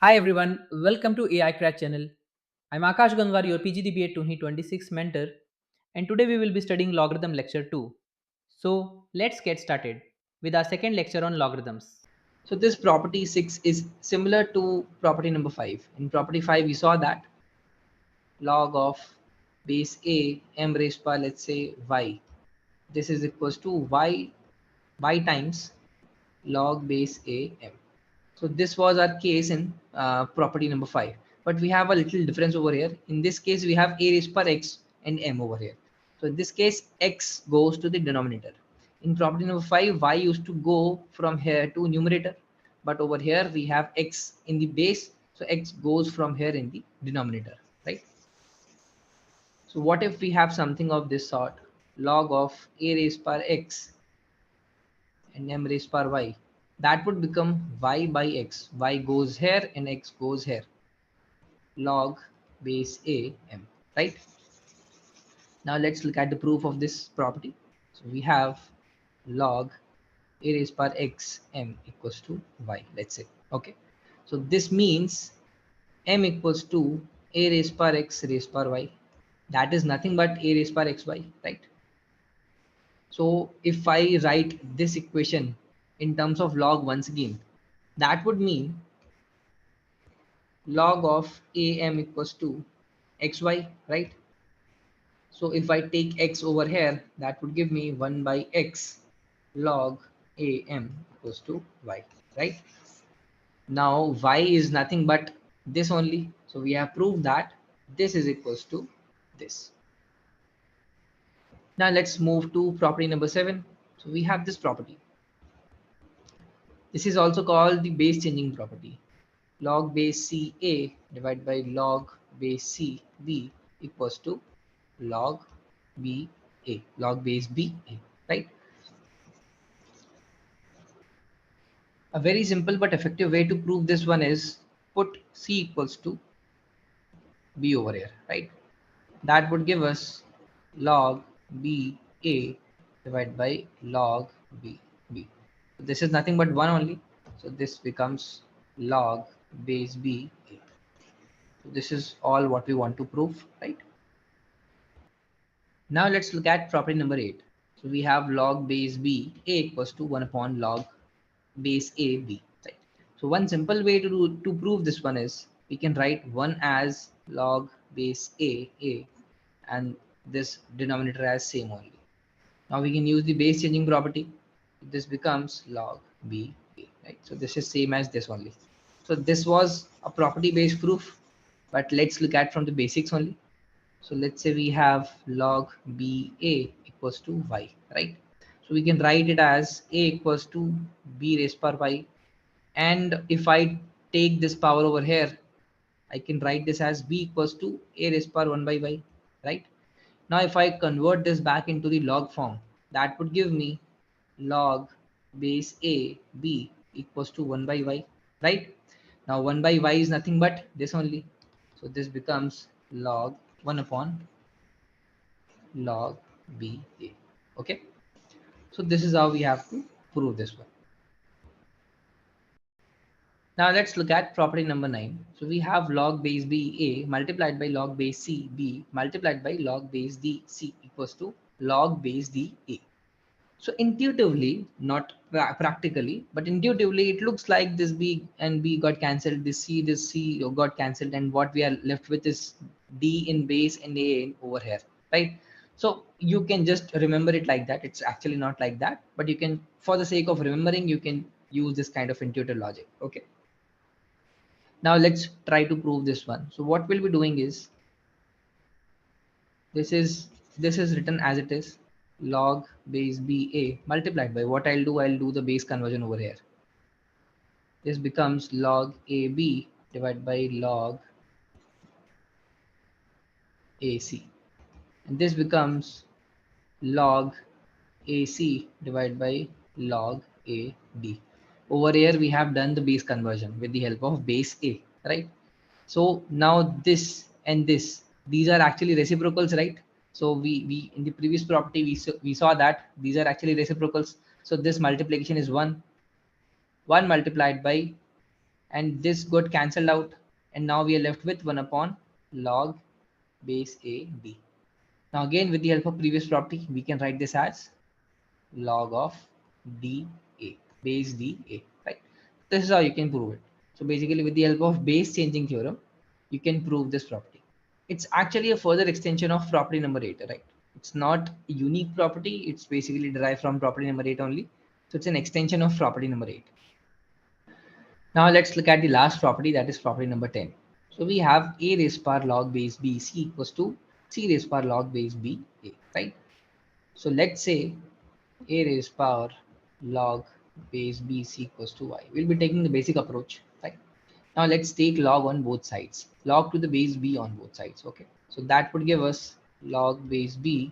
Hi everyone, welcome to AI Crash channel. I'm Akash Gangwar, your PGDBA 2026 mentor, and today we will be studying Logarithm lecture 2. So let's get started with our second lecture on logarithms. So this property 6 is similar to property number 5. In property 5, we saw that log of base a m raised by, let's say, y. This is equals to y times log base a m. So this was our case in property number 5. But we have a little difference over here. In this case, we have a raised per x and m over here. So in this case, x goes to the denominator. In property number 5, y used to go from here to numerator. But over here, we have x in the base. So x goes from here in the denominator, right? So what if we have something of this sort? Log of a raised per x and m raised per y. That would become y by x. Y goes here and x goes here. Log base a m, right? Now let's look at the proof of this property. So we have log a raised per x m equals to y, let's say. Okay. So this means m equals to a raised per x raised per y. That is nothing but a raised per xy, right? So if I write this equation in terms of log once again, that would mean log of am equals to xy, right? So if I take x over here, that would give me 1 by x log am equals to y, right? Now y is nothing but this only. So we have proved that this is equals to this. Now let's move to property number 7. So we have this property. This is also called the base changing property. Log base CA divided by log base CB equals to log BA, log base BA, right? A very simple but effective way to prove this one is put C equals to B over here, right? That would give us log BA divided by log BB. So this is nothing but 1 only. So this becomes log base BA. So this is all what we want to prove, right? Now let's look at property number 8. So we have log base b a equals to 1 upon log base a b. Right. So one simple way to prove this one is we can write 1 as log base a and this denominator as same only. Now we can use the base changing property. This becomes log b a, right? So this is same as this only. So this was a property based proof, but let's look at from the basics only. So let's say we have log BA equals to y, right? So we can write it as a equals to b raised per y. And if I take this power over here, I can write this as b equals to a raised per 1 by y, right? Now if I convert this back into the log form, that would give me log base a b equals to 1 by y, right? Now 1 by y is nothing but this only. So this becomes log 1 upon log BA. Okay. So this is how we have to prove this one. Now let's look at property number 9. So we have log base BA multiplied by log base CB multiplied by log base DC equals to log base DA. So intuitively, not practically, but intuitively, it looks like this B and B got cancelled, this C got cancelled, and what we are left with is D in base and A in over here, right? So you can just remember it like that. It's actually not like that, but you can, for the sake of remembering, you can use this kind of intuitive logic. Okay. Now let's try to prove this one. So what we'll be doing is this is written as it is, log base BA multiplied by what I'll do the base conversion over here. This becomes log AB divided by log AC. And this becomes log AC divided by log AD. Over here we have done the base conversion with the help of base A, right? So now this and this, these are actually reciprocals, right? So we in the previous property we saw that these are actually reciprocals. So this multiplication is 1 multiplied by, and this got cancelled out, and now we are left with 1 upon log base a b. Now again, with the help of previous property, we can write this as log of dA, base dA, right? This is how you can prove it. So basically, with the help of base changing theorem, you can prove this property. It's actually a further extension of property number 8, right? It's not a unique property. It's basically derived from property number 8 only. So it's an extension of property number 8. Now let's look at the last property, that is property number 10. So we have a raised power log base b c equals to c raised power log base b a, right? So let's say a raised power log base b c equals to y. We'll be taking the basic approach, right? Now let's take log on both sides, log to the base b on both sides, okay? So that would give us log base b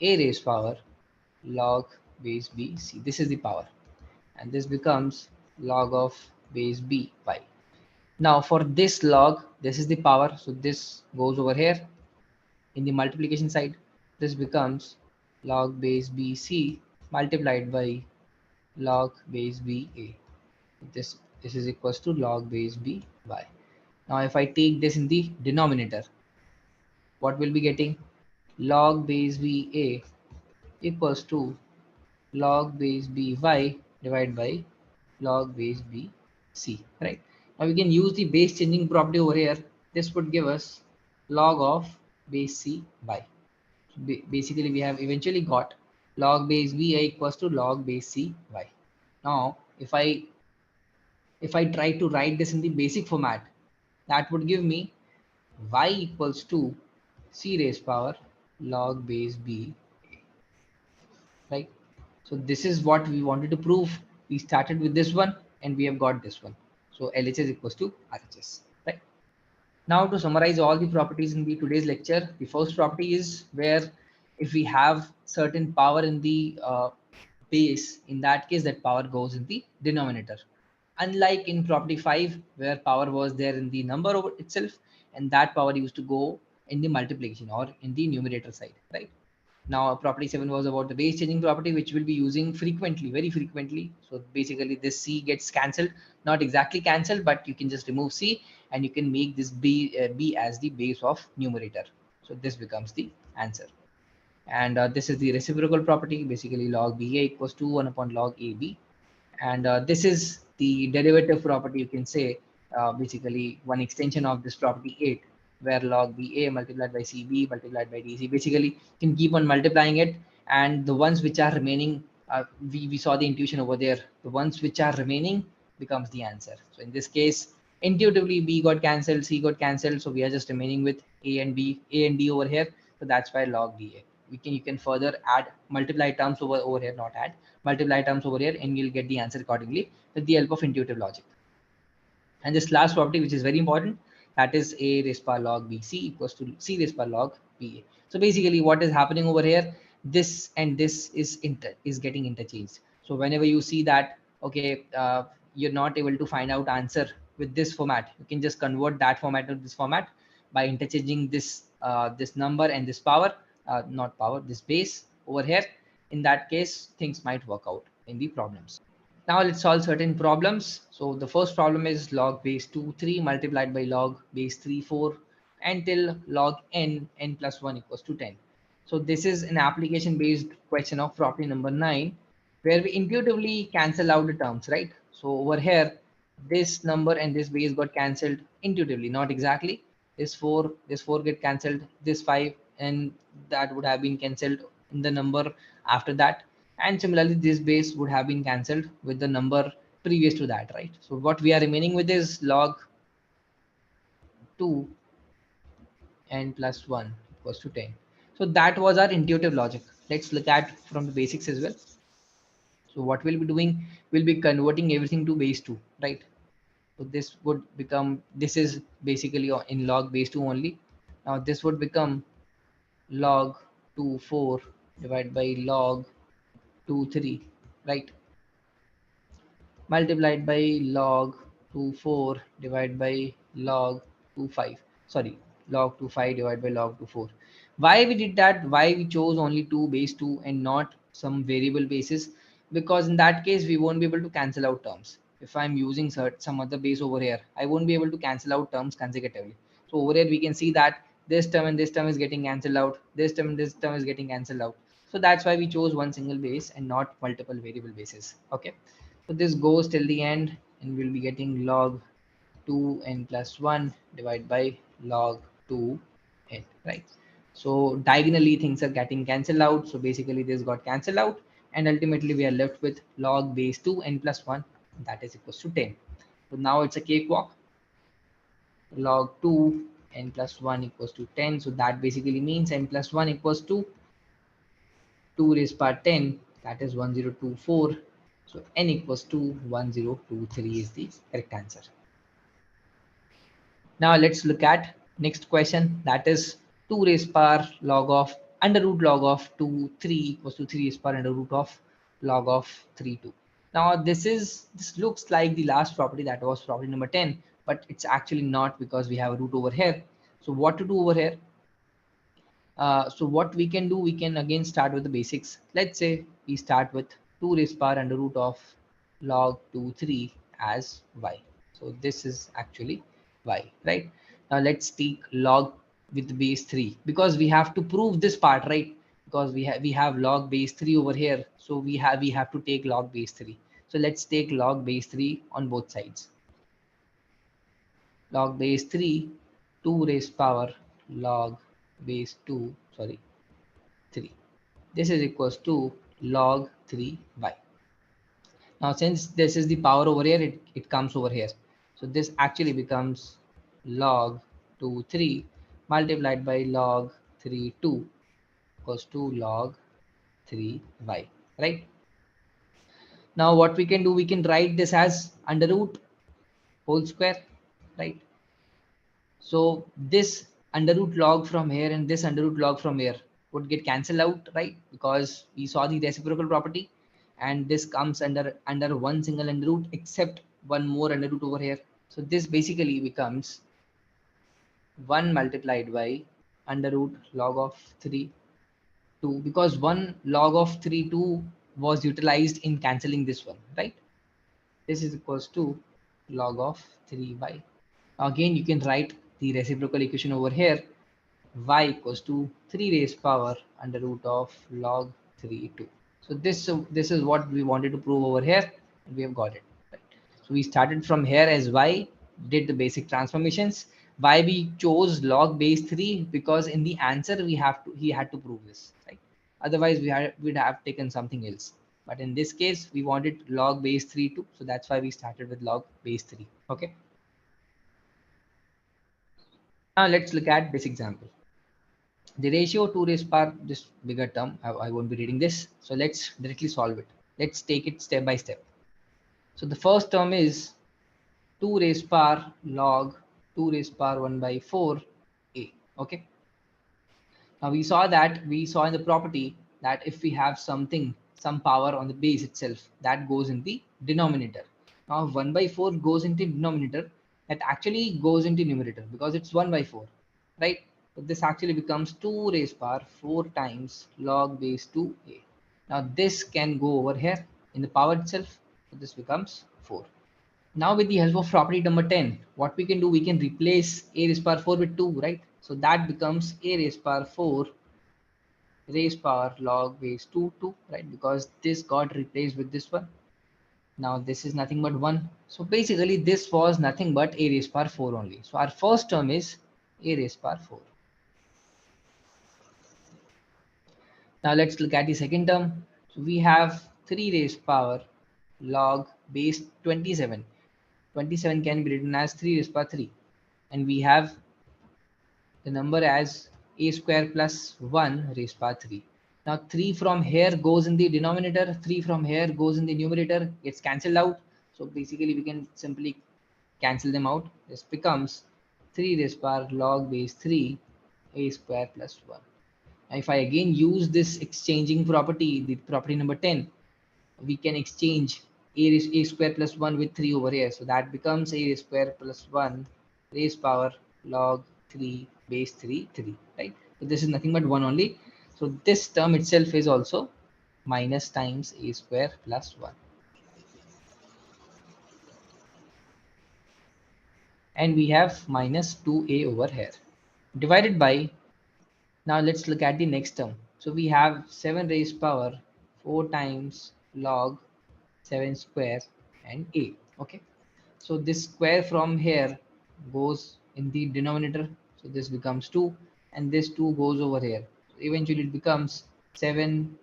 a raised power log base b c. This is the power, and this becomes log of base b y. Now for this log, this is the power, so this goes over here in the multiplication side. This becomes log base bc multiplied by log base ba. This is equals to log base by. Now if I take this in the denominator, what will be getting? Log base ba equals to log base by divided by log base bc, right? Now we can use the base changing property over here. This would give us log of base c by. So basically we have eventually got log base ba equals to log base c by. Now if I try to write this in the basic format, that would give me y equals to c raised power log base b, right? So this is what we wanted to prove. We started with this one and we have got this one. So LHS equals to RHS, right? Now to summarize all the properties in the today's lecture, the first property is where if we have certain power in the base, in that case that power goes in the denominator. Unlike in property 5 where power was there in the number over itself, and that power used to go in the multiplication or in the numerator side, right? Now property 7 was about the base changing property, which we'll be using frequently, very frequently. So basically this c gets cancelled, not exactly cancelled, but you can just remove c and you can make this b as the base of numerator. So this becomes the answer. And this is the reciprocal property, basically log ba equals to 1 upon log ab. And this is the derivative property, you can say, basically one extension of this property 8, where log ba multiplied by cb multiplied by dc, basically you can keep on multiplying it, and the ones which are remaining, we saw the intuition over there, the ones which are remaining becomes the answer. So in this case, intuitively b got cancelled, c got cancelled, so we are just remaining with a and d over here. So that's why log da. You can further add multiply terms over here, not add, multiply terms over here, and you'll get the answer accordingly with the help of intuitive logic. And this last property, which is very important, that is a raised power log bc equals to c raised power log ba. So basically what is happening over here, this and this is getting interchanged. So whenever you see that, okay, you're not able to find out answer with this format, you can just convert that format to this format by interchanging this number and this power, not power, this base over here. In that case, things might work out in the problems. Now let's solve certain problems. So the first problem is log base 2 3 multiplied by log base 3 4 until log n plus 1 equals to 10. So this is an application based question of property number 9, where we intuitively cancel out the terms, right? So over here, this number and this base got cancelled intuitively, not exactly. This 4 get cancelled, this 5 and that would have been cancelled in the number after that, and similarly this base would have been cancelled with the number previous to that, right? So what we are remaining with is log 2 n plus 1 equals to 10. So that was our intuitive logic. Let's look at from the basics as well. So what we'll be doing, we'll be converting everything to base 2, right? So this would become, this is basically in log base 2 only. Now this would become log 2 4 divided by log 2 3, right? Multiplied by log 2 4 divided by log 2 5, sorry, log 2 5 divided by log 2 4. Why we did that, why we chose only 2 base 2 and not some variable basis? Because in that case we won't be able to cancel out terms. if I'm using some other base over here, I won't be able to cancel out terms consecutively. So over here we can see that this term and this term is getting cancelled out, this term and this term is getting cancelled out. So that's why we chose one single base and not multiple variable bases. Okay, so this goes till the end and we'll be getting log 2n plus 1 divided by log 2n, right? So diagonally things are getting cancelled out. So basically this got cancelled out and ultimately we are left with log base 2n plus 1, that is equals to 10. So now it's a cakewalk. Log 2 n plus 1 equals to 10. So that basically means n plus 1 equals to 2 raised power 10, that is 1024. So n equals to 1023 is the correct answer. Now let's look at next question, that is 2 raised power log of under root log of 2 3 equals to 3 raised power under root of log of 3 2. Now this looks like the last property, that was property number 10, but it's actually not because we have a root over here. So what to do over here? So what we can do, we can again start with the basics. Let's say we start with 2 raised power under root of log 2 3 as y. So this is actually y, right? Now let's take log with base 3 because we have to prove this part, right? Because we have log base 3 over here, so we have to take log base 3. So let's take log base 3 on both sides. Log base 3, 2 raised power log base 2, sorry, 3. This is equals to log 3y. Now since this is the power over here, it comes over here. So this actually becomes log 2 3 multiplied by log 3 2 equals to log 3y, right? Now what we can do, we can write this as under root whole square, right? So this under root log from here and this under root log from here would get cancelled out, right? Because we saw the reciprocal property, and this comes under one single under root except one more under root over here. So this basically becomes 1 multiplied by under root log of 3 2, because 1 log of 3 2 was utilized in cancelling this one, right? This is equals to log of 3y. Again, you can write the reciprocal equation over here. Y equals to 3 raised power under root of log 3 2. So this is what we wanted to prove over here, and we have got it. Right? So we started from here as y, did the basic transformations. Why we chose log base 3? Because in the answer he had to prove this, right? Otherwise we'd have taken something else. But in this case, we wanted log base 3 too, so that's why we started with log base 3. Okay. Now let's look at this example. The ratio 2 raised power, this bigger term, I won't be reading this. So let's directly solve it. Let's take it step by step. So the first term is 2 raised power log 2 raised power 1 by 4 a. Okay. Now we saw in the property that if we have something, some power on the base itself, that goes in the denominator. Now 1 by 4 goes into denominator, that actually goes into numerator because it's 1 by 4, right? But this actually becomes 2 raised power 4 times log base 2a. Now this can go over here in the power itself, so this becomes 4. Now with the help of property number 10, what we can do, we can replace a raised power 4 with 2, right? So that becomes a raised power 4 raised power log base 2 2, right? Because this got replaced with this one. Now this is nothing but 1. So basically this was nothing but a raised power 4 only. So our first term is a raised power 4. Now let's look at the second term. So we have 3 raised power log base 27. 27 can be written as 3 raised power 3. And we have the number as a square plus 1 raised power 3. Now 3 from here goes in the denominator, 3 from here goes in the numerator, gets cancelled out. So basically we can simply cancel them out. This becomes 3 raised power log base 3 a square plus 1. Now if I again use this exchanging property, the property number 10, we can exchange a square plus 1 with 3 over here. So that becomes a square plus 1 raised power log 3 base 3 3, right? So this is nothing but 1 only. So this term itself is also minus times a square plus 1. and we have minus 2a over here, divided by, now let's look at the next term. So we have 7 raised power 4 times log 7 square and a. Okay. So this square from here goes in the denominator. So this becomes 2 and this 2 goes over here. So eventually it becomes 7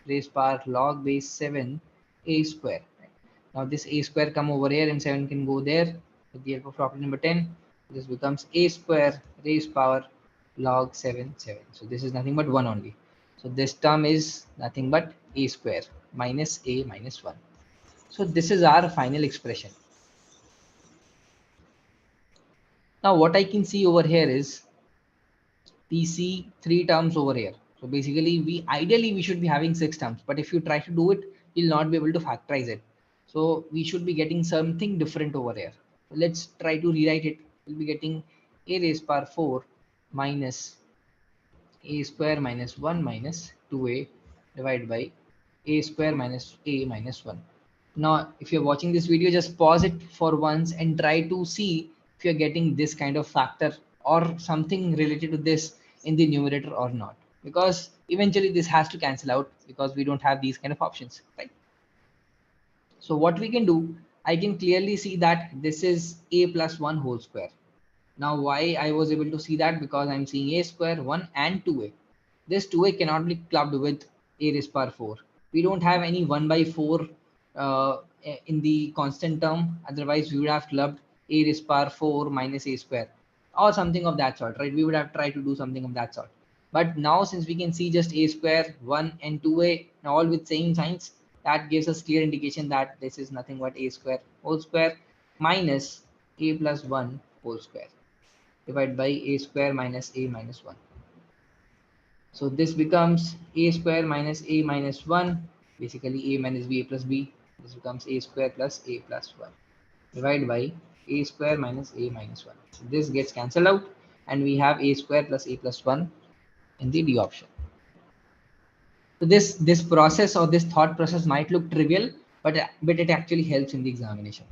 raised power log base 7 a square. Right? Now this a square come over here and 7 can go there with the help of property number 10. This becomes a square raised power log 7 7. So this is nothing but 1 only. So this term is nothing but a square minus a minus 1. So this is our final expression. Now what I can see over here is we see 3 terms over here. So basically we ideally we should be having 6 terms, but if you try to do it, you'll not be able to factorize it. So we should be getting something different over here. So let's try to rewrite it. We'll be getting a raised power 4 minus a square minus 1 minus 2a divided by a square minus a minus 1. Now, if you're watching this video, just pause it for once and try to see if you're getting this kind of factor or something related to this in the numerator or not. Because eventually this has to cancel out because we don't have these kind of options, right? So what we can do, I can clearly see that this is a plus 1 whole square. Now why I was able to see that, because I'm seeing a square, 1 and 2a. This 2a cannot be clubbed with a raised power 4. We don't have any 1 by 4 in the constant term. Otherwise we would have clubbed a raised power 4 minus a square or something of that sort, right? We would have tried to do something of that sort. But now since we can see just a square, 1 and 2a all with same signs, that gives us clear indication that this is nothing but a square whole square minus a plus 1 whole square divided by a square minus a minus 1. So this becomes a square minus a minus 1, basically a minus b a plus b. This becomes a square plus a plus 1 divided by a square minus a minus 1. So this gets cancelled out and we have a square plus a plus 1 in the D option. So this process or this thought process might look trivial, but it actually helps in the examination.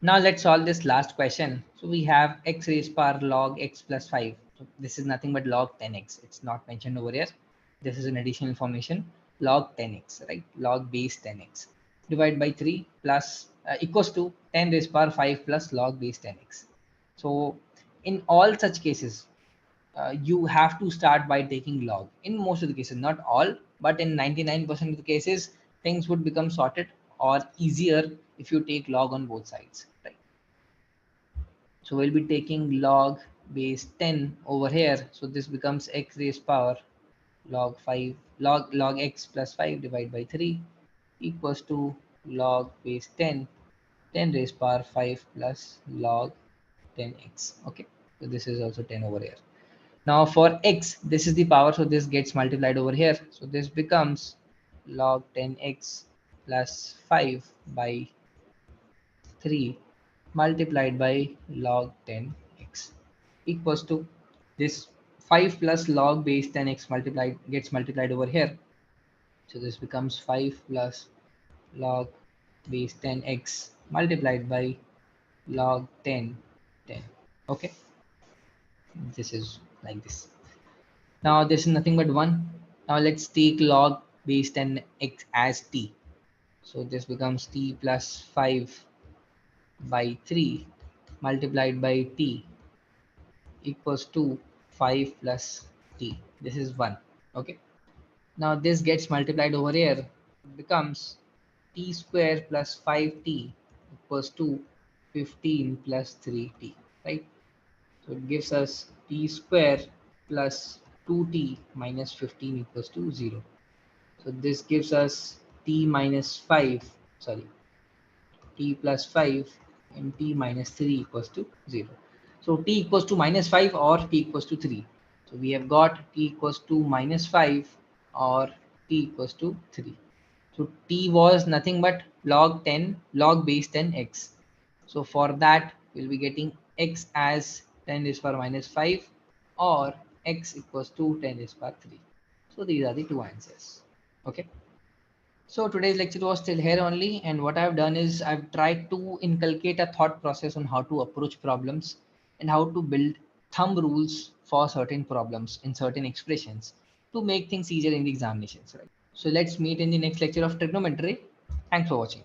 Now let's solve this last question. So we have x raised power log x plus 5. So this is nothing but log 10x. It's not mentioned over here. This is an additional information. Log 10x, right? Log base 10x divided by 3 plus equals to 10 raised power 5 plus log base 10x. So in all such cases, you have to start by taking log. In most of the cases, not all, but in 99% of the cases, things would become sorted or easier if you take log on both sides, right? So we'll be taking log base 10 over here. So this becomes x raised power log 5 log x plus 5 divided by 3 equals to log base 10 10 raised power 5 plus log 10x. Okay, so this is also 10 over here. Now for x, this is the power, so this gets multiplied over here. So this becomes log 10x plus 5 by 3 multiplied by log 10x equals to this 5 plus log base 10x multiplied gets multiplied over here. So this becomes 5 plus log base 10x multiplied by log 10 10. Okay, this is like this. Now this is nothing but 1. Now let's take log base 10x as t. So this becomes t plus 5 by 3 multiplied by t equals to 5 plus t. This is 1. Okay. Now this gets multiplied over here. It becomes t square plus 5t equals to 15 plus 3t. Right. So it gives us t square plus 2t minus 15 equals to 0. So this gives us t minus 5, sorry, t plus 5 and t minus 3 equals to 0. So t equals to minus 5 or t equals to 3. So we have got t equals to minus 5 or t equals to 3. So t was nothing but log 10, log base 10x. So for that, we'll be getting x as 10 raised power minus 5 or x equals to 10 raised power 3. So these are the two answers. Okay. So today's lecture was still here only, and what I've done is I've tried to inculcate a thought process on how to approach problems and how to build thumb rules for certain problems in certain expressions to make things easier in the examinations. Right? So let's meet in the next lecture of trigonometry. Thanks for watching.